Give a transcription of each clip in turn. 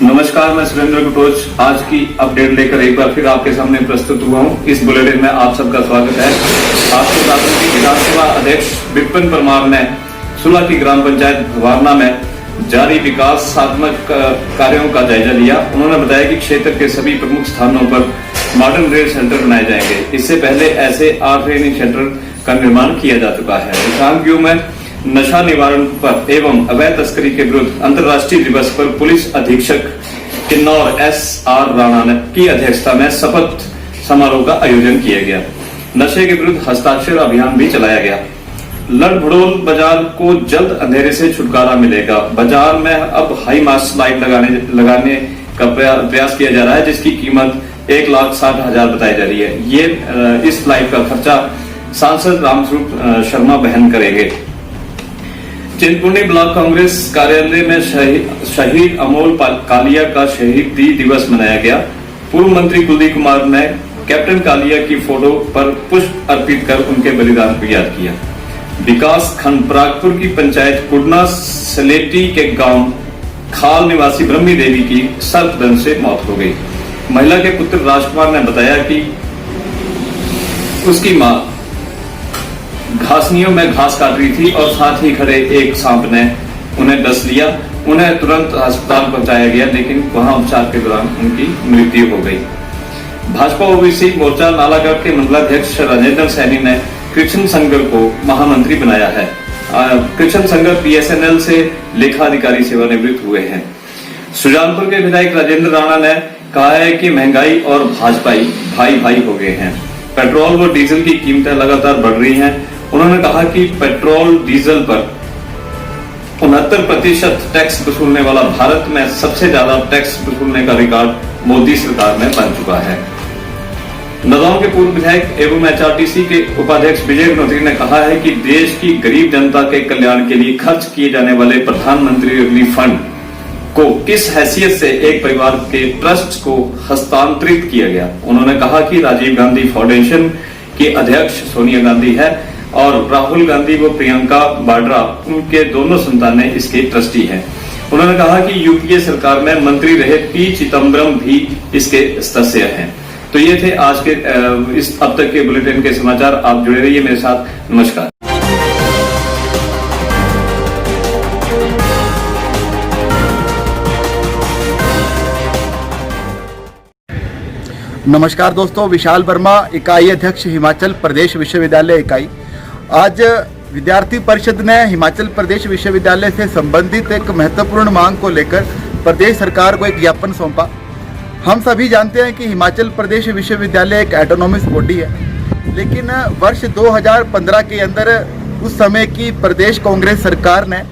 नमस्कार, मैं सुरेंद्र कुटोच आज की अपडेट लेकर एक बार फिर आपके सामने प्रस्तुत हुआ हूं। इस बुलेटिन में आप सबका स्वागत है। आपको बता दूं कि विधानसभा अध्यक्ष विपिन परमार ने सुलह की ग्राम पंचायत भवारना में जारी विकासात्मक कार्यों का जायजा लिया। उन्होंने बताया कि क्षेत्र के सभी प्रमुख स्थानों पर मॉडर्न रेल सेंटर बनाए जाएंगे। इससे पहले ऐसे 8 ट्रेनिंग सेंटर का निर्माण किया जा चुका है। रिकांगपिओ में नशा निवारण पर एवं अवैध तस्करी के विरुद्ध अंतर्राष्ट्रीय दिवस पर पुलिस अधीक्षक किन्नौर SR राणा की अध्यक्षता में शपथ समारोह का आयोजन किया गया। नशे के विरुद्ध हस्ताक्षर अभियान भी चलाया गया। लड़भड़ोल बाजार को जल्द अंधेरे से छुटकारा मिलेगा। बाजार में अब हाई मास्ट लाइट लगाने का प्रयास किया जा रहा है, जिसकी कीमत 1,60,000 बताई जा रही है। ये इस लाइट का खर्चा सांसद रामस्वरूप शर्मा वहन करेंगे। चिंतपूर्णी ब्लॉक कांग्रेस कार्यालय में शहीद अमोल कालिया का शहीदी दिवस मनाया गया। पूर्व मंत्री कुलदीप कुमार ने कैप्टन कालिया की फोटो पर पुष्प अर्पित कर उनके बलिदान को याद किया। विकास खंड परागपुर की पंचायत कुडना सलेटी के गांव खाल निवासी ब्रह्मी देवी की सर्पदंश से मौत हो गई। महिला के पुत्र राजकुमार ने बताया कि उसकी मां घासनियों में घास काट रही थी और साथ ही खड़े एक सांप ने उन्हें डस लिया। उन्हें तुरंत अस्पताल पहुंचाया गया, लेकिन वहां उपचार के दौरान उनकी मृत्यु हो गई। भाजपा ओबीसी मोर्चा नालागढ़ के मंडलाध्यक्ष राजेंद्र सैनी ने कृष्ण संगर को महामंत्री बनाया है। कृष्ण संगर BSNL से लेखा अधिकारी सेवानिवृत्त हुए हैं। सुजानपुर के विधायक राजेंद्र राणा ने कहा है कि महंगाई और भाजपाई भाई भाई हो गए हैं। पेट्रोल व डीजल की कीमतें लगातार बढ़ रही हैं। उन्होंने कहा कि पेट्रोल डीजल पर 69% टैक्स वसूलने वाला भारत में सबसे ज्यादा टैक्स वसूलने का रिकॉर्ड मोदी सरकार में बन चुका है। नदौन के पूर्व विधायक एवं HRTC के उपाध्यक्ष विजय विनोत्री ने कहा है कि देश की गरीब जनता के कल्याण के लिए खर्च किए जाने वाले प्रधानमंत्री रिलीफ फंड को किस हैसियत से एक परिवार के ट्रस्ट को हस्तांतरित किया गया। उन्होंने कहा कि राजीव गांधी फाउंडेशन की अध्यक्ष सोनिया गांधी है और राहुल गांधी व प्रियंका वाड्रा उनके दोनों संतानें इसके ट्रस्टी हैं। उन्होंने कहा कि UPA सरकार में मंत्री रहे P चिदम्बरम भी इसके सदस्य हैं। तो ये थे आज के इस अब तक के बुलेटिन के समाचार। आप जुड़े रहिए मेरे साथ। नमस्कार। नमस्कार दोस्तों, विशाल वर्मा, इकाई अध्यक्ष हिमाचल प्रदेश विश्वविद्यालय इकाई। आज विद्यार्थी परिषद ने हिमाचल प्रदेश विश्वविद्यालय से संबंधित एक महत्वपूर्ण मांग को लेकर प्रदेश सरकार को एक ज्ञापन सौंपा। हम सभी जानते हैं कि हिमाचल प्रदेश विश्वविद्यालय एक ऑटोनॉमस बॉडी है, लेकिन वर्ष 2015 के अंदर उस समय की प्रदेश कांग्रेस सरकार ने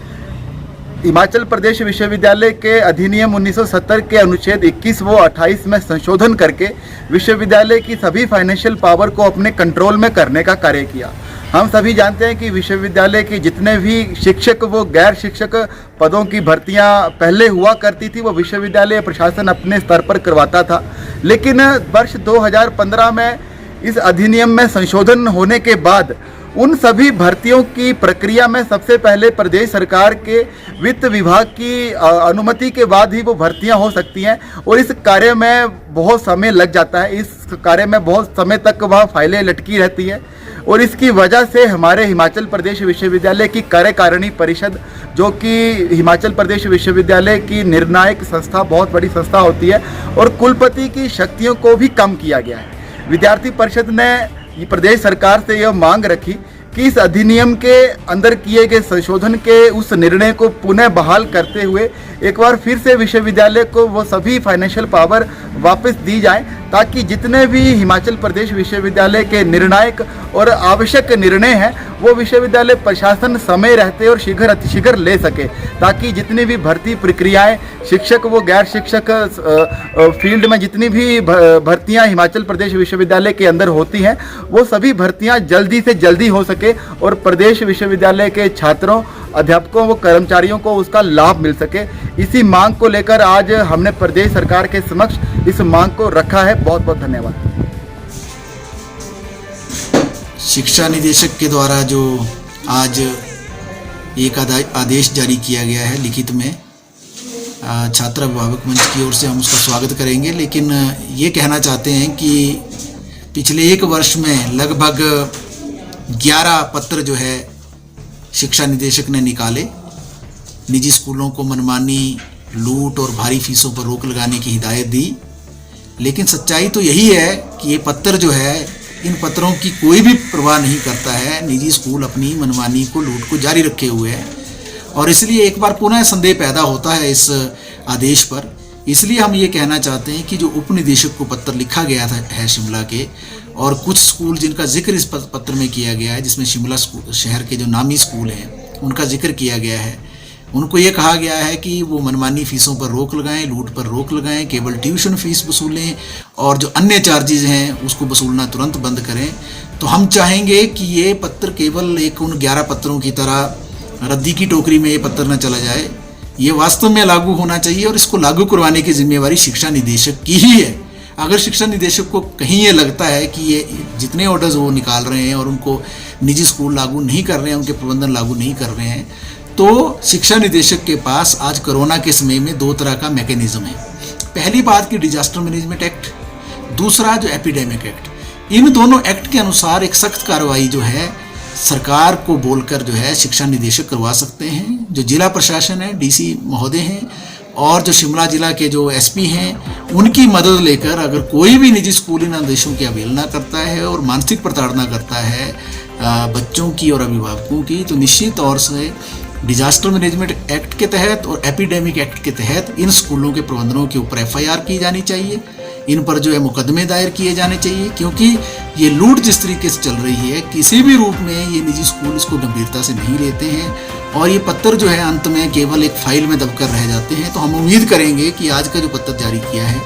हिमाचल प्रदेश विश्वविद्यालय के अधिनियम 1970 के अनुच्छेद 21 व 28 में संशोधन करके विश्वविद्यालय की सभी फाइनेंशियल पावर को अपने कंट्रोल में करने का कार्य किया। हम सभी जानते हैं कि विश्वविद्यालय की जितने भी शिक्षक व गैर शिक्षक पदों की भर्तियां पहले हुआ करती थी वो विश्वविद्यालय प्रशासन अपने स्तर पर करवाता था, लेकिन वर्ष 2015 में इस अधिनियम में संशोधन होने के बाद उन सभी भर्तियों की प्रक्रिया में सबसे पहले प्रदेश सरकार के वित्त विभाग की अनुमति के बाद ही वो भर्तियां हो सकती हैं और इस कार्य में बहुत समय लग जाता है। इस कार्य में बहुत समय तक वह फाइलें लटकी रहती है और इसकी वजह से हमारे हिमाचल प्रदेश विश्वविद्यालय की कार्यकारिणी परिषद, जो कि हिमाचल प्रदेश विश्वविद्यालय की निर्णायक संस्था, बहुत बड़ी संस्था होती है, और कुलपति की शक्तियों को भी कम किया गया है। विद्यार्थी परिषद ने प्रदेश सरकार से यह मांग रखी कि इस अधिनियम के अंदर किए गए संशोधन के उस निर्णय को पुनः बहाल करते हुए एक बार फिर से विश्वविद्यालय को वो सभी फाइनेंशियल पावर वापस दी जाए, ताकि जितने भी हिमाचल प्रदेश विश्वविद्यालय के निर्णायक और आवश्यक निर्णय हैं वो विश्वविद्यालय प्रशासन समय रहते और शीघ्र अतिशीघ्र ले सके, ताकि जितनी भी भर्ती प्रक्रियाएं शिक्षक व गैर शिक्षक फील्ड में जितनी भी भर्तियां हिमाचल प्रदेश विश्वविद्यालय के अंदर होती हैं वो सभी भर्तियां जल्दी से जल्दी हो सके और प्रदेश विश्वविद्यालय के छात्रों, अध्यापकों व कर्मचारियों को उसका लाभ मिल सके। इसी मांग को लेकर आज हमने प्रदेश सरकार के समक्ष इस मांग को रखा है। बहुत बहुत धन्यवाद। शिक्षा निदेशक के द्वारा जो आज एक आदेश जारी किया गया है लिखित में, छात्र अभिभावक मंच की ओर से हम उसका स्वागत करेंगे। लेकिन ये कहना चाहते हैं कि पिछले 1 वर्ष में लगभग 11 पत्र जो है शिक्षा निदेशक ने निकाले, निजी स्कूलों को मनमानी लूट और भारी फीसों पर रोक लगाने की हिदायत दी। लेकिन सच्चाई तो यही है कि ये पत्र जो है, इन पत्रों की कोई भी परवाह नहीं करता है। निजी स्कूल अपनी मनमानी को, लूट को जारी रखे हुए हैं और इसलिए एक बार पुनः संदेह पैदा होता है इस आदेश पर। इसलिए हम ये कहना चाहते हैं कि जो उप निदेशक को पत्र लिखा गया था है शिमला के, और कुछ स्कूल जिनका जिक्र इस पत्र में किया गया है, जिसमें शिमला शहर के जो नामी स्कूल हैं उनका जिक्र किया गया है, उनको ये कहा गया है कि वो मनमानी फीसों पर रोक लगाएं, लूट पर रोक लगाएं, केवल ट्यूशन फीस वसूलें और जो अन्य चार्जेज हैं उसको वसूलना तुरंत बंद करें। तो हम चाहेंगे कि ये पत्र केवल एक उन 11 पत्रों की तरह रद्दी की टोकरी में ये पत्र न चला जाए। ये वास्तव में लागू होना चाहिए और इसको लागू करवाने की जिम्मेवारी शिक्षा निदेशक की ही है। अगर शिक्षा निदेशक को कहीं ये लगता है कि ये जितने ऑर्डर्स वो निकाल रहे हैं और उनको निजी स्कूल लागू नहीं कर रहे हैं, उनके प्रबंधन लागू नहीं कर रहे हैं, तो शिक्षा निदेशक के पास आज कोरोना के समय में 2 तरह का मैकेनिज्म है। पहली बात कि डिजास्टर मैनेजमेंट एक्ट, दूसरा जो एपिडेमिक एक्ट। इन दोनों एक्ट के अनुसार एक सख्त कार्रवाई जो है सरकार को बोलकर जो है शिक्षा निदेशक करवा सकते हैं। जो जिला प्रशासन है, डीसी महोदय हैं, और जो शिमला जिला के जो एसपी हैं, उनकी मदद लेकर अगर कोई भी निजी स्कूल इन आदेशों की अवहेलना करता है और मानसिक प्रताड़ना करता है बच्चों की और अभिभावकों की, तो निश्चित तौर से डिजास्टर मैनेजमेंट एक्ट के तहत और एपिडेमिक एक्ट के तहत इन स्कूलों के प्रबंधनों के ऊपर FIR की जानी चाहिए, इन पर जो है मुकदमे दायर किए जाने चाहिए। क्योंकि ये लूट जिस तरीके से चल रही है, किसी भी रूप में ये निजी स्कूल इसको गंभीरता से नहीं लेते हैं और ये पत्र जो है अंत में केवल एक फाइल में दबकर रह जाते हैं। तो हम उम्मीद करेंगे कि आज का जो पत्र जारी किया है,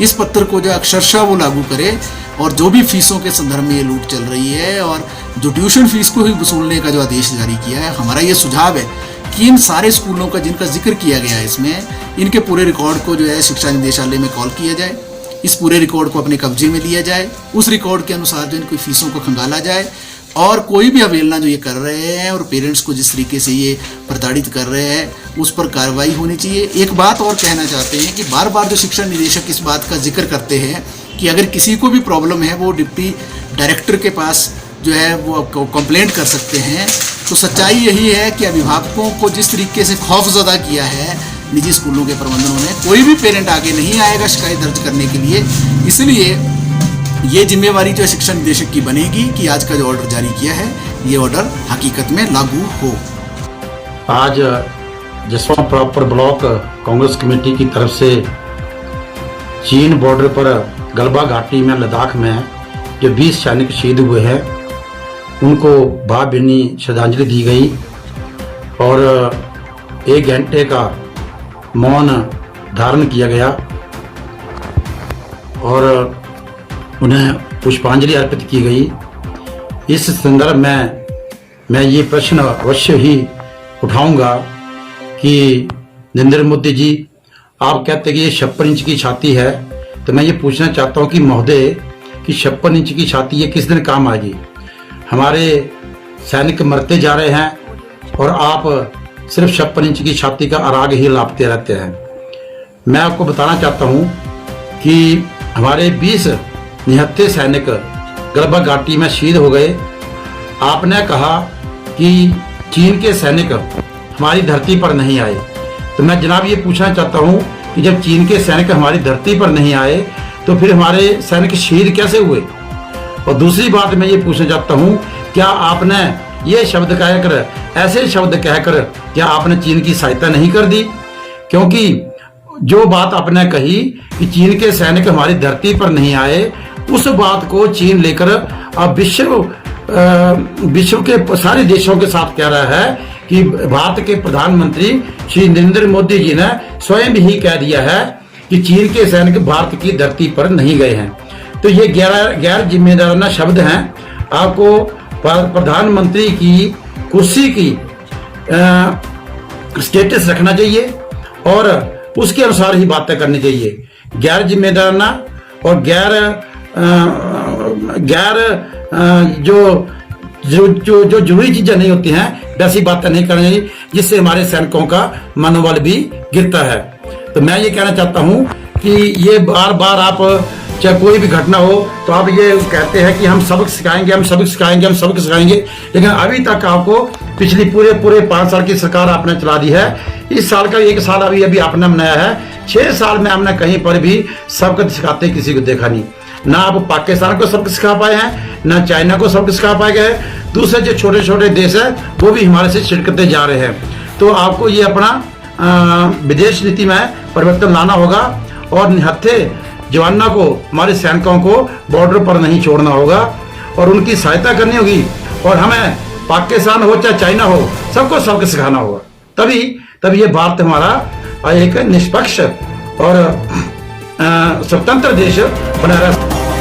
इस पत्र को जो अक्षरशः वो लागू करे और जो भी फीसों के संदर्भ में ये लूट चल रही है और जो ट्यूशन फीस को ही वसूलने का जो आदेश जारी किया है, हमारा ये सुझाव है कि इन सारे स्कूलों का जिनका जिक्र किया गया है इसमें, इनके पूरे रिकॉर्ड को जो है शिक्षा निदेशालय में कॉल किया जाए, इस पूरे रिकॉर्ड को अपने कब्जे में लिया जाए, उस रिकॉर्ड के अनुसार जो इनकी फीसों को खंगाला जाए और कोई भी अवहेलना जो ये कर रहे हैं और पेरेंट्स को जिस तरीके से ये प्रताड़ित कर रहे हैं उस पर कार्रवाई होनी चाहिए। एक बात और कहना चाहते हैं कि बार बार जो शिक्षा निदेशक इस बात का जिक्र करते हैं कि अगर किसी को भी प्रॉब्लम है वो डिप्टी डायरेक्टर के पास जो है वो कंप्लेंट कर सकते हैं। तो सच्चाई यही है कि अभिभावकों को जिस तरीके से खौफजदा किया है निजी स्कूलों के प्रबंधनों ने, कोई भी पेरेंट आगे नहीं आएगा शिकायत दर्ज करने के लिए। इसलिए ये जिम्मेवारी जो शिक्षा निदेशक की बनेगी कि आज का जो ऑर्डर जारी किया है ये ऑर्डर हकीकत में लागू हो। आज Jaswan proper block Congress committee की तरफ से चीन बॉर्डर पर गलबा घाटी में लद्दाख में जो 20 सैनिक शहीद हुए हैं उनको भावभीनी श्रद्धांजलि दी गई और 1 घंटे का मौन धारण किया गया और उन्हें पुष्पांजलि अर्पित की गई। इस संदर्भ में मैं ये प्रश्न अवश्य ही उठाऊंगा कि नरेंद्र मोदी जी, आप कहते हैं कि ये 56 इंच की छाती है, तो मैं ये पूछना चाहता हूँ कि महोदय कि 56 इंच की छाती ये किस दिन काम आएगी? हमारे सैनिक मरते जा रहे हैं और आप सिर्फ 56 इंच की छाती का आराग ही लापते रहते हैं। मैं आपको बताना चाहता हूँ कि हमारे 20 निहत्थे सैनिक गलबा घाटी में शहीद हो गए। आपने कहा कि चीन के सैनिक हमारी धरती पर नहीं आए, तो मैं जनाब ये पूछना चाहता हूँ कि जब चीन के सैनिक हमारी धरती पर नहीं आए तो फिर हमारे सैनिक शहीद कैसे हुए? और दूसरी बात मैं ये पूछना चाहता हूँ, क्या आपने ये शब्द कहकर, ऐसे शब्द कहकर क्या आपने चीन की सहायता नहीं कर दी? क्योंकि जो बात आपने कही कि चीन के सैनिक हमारी धरती पर नहीं आए, उस बात को चीन लेकर अब विश्व के सारे देशों के साथ कह रहा है कि भारत के प्रधानमंत्री श्री नरेंद्र मोदी जी ने स्वयं ही कह दिया है कि चीन के सैनिक भारत की धरती पर नहीं गए हैं। तो ये गैर जिम्मेदाराना शब्द हैं। आपको प्रधानमंत्री की कुर्सी की स्टेटस रखना चाहिए और उसके अनुसार ही बातें करनी चाहिए। गैर जिम्मेदाराना और गैर जो जो जो जो जरूरी चीजें नहीं होती हैं वैसी बातें नहीं करनी चाहिए, जिससे हमारे सैनिकों का मनोबल भी गिरता है। तो मैं ये कहना चाहता हूँ कि ये बार बार आप चाहे कोई भी घटना हो तो आप ये कहते हैं कि हम सबक सिखाएंगे, हम सबक सिखाएंगे, हम सबक सिखाएंगे, लेकिन अभी तक आपको पिछली पूरे 5 साल की सरकार आपने चला दी है। इस साल का 1 साल अभी आपने मनाया है। 6 साल में हमने कहीं पर भी सबक सिखाते किसी को देखा नहीं। ना आप पाकिस्तान को सबक सिखा पाए हैं, ना चाइना को सबक सिखा पाए गए। दूसरे जो छोटे छोटे देश है वो भी हमारे से छिड़कते जा रहे हैं। तो आपको ये अपना विदेश नीति में परिवर्तन लाना होगा और निहत्थे जवानों को, हमारे सैनिकों को बॉर्डर पर नहीं छोड़ना होगा और उनकी सहायता करनी होगी। और हमें पाकिस्तान हो चाहे चाइना हो, सबको सबक सिखाना होगा। तभी ये भारत हमारा एक निष्पक्ष और स्वतंत्र देश बना रहा।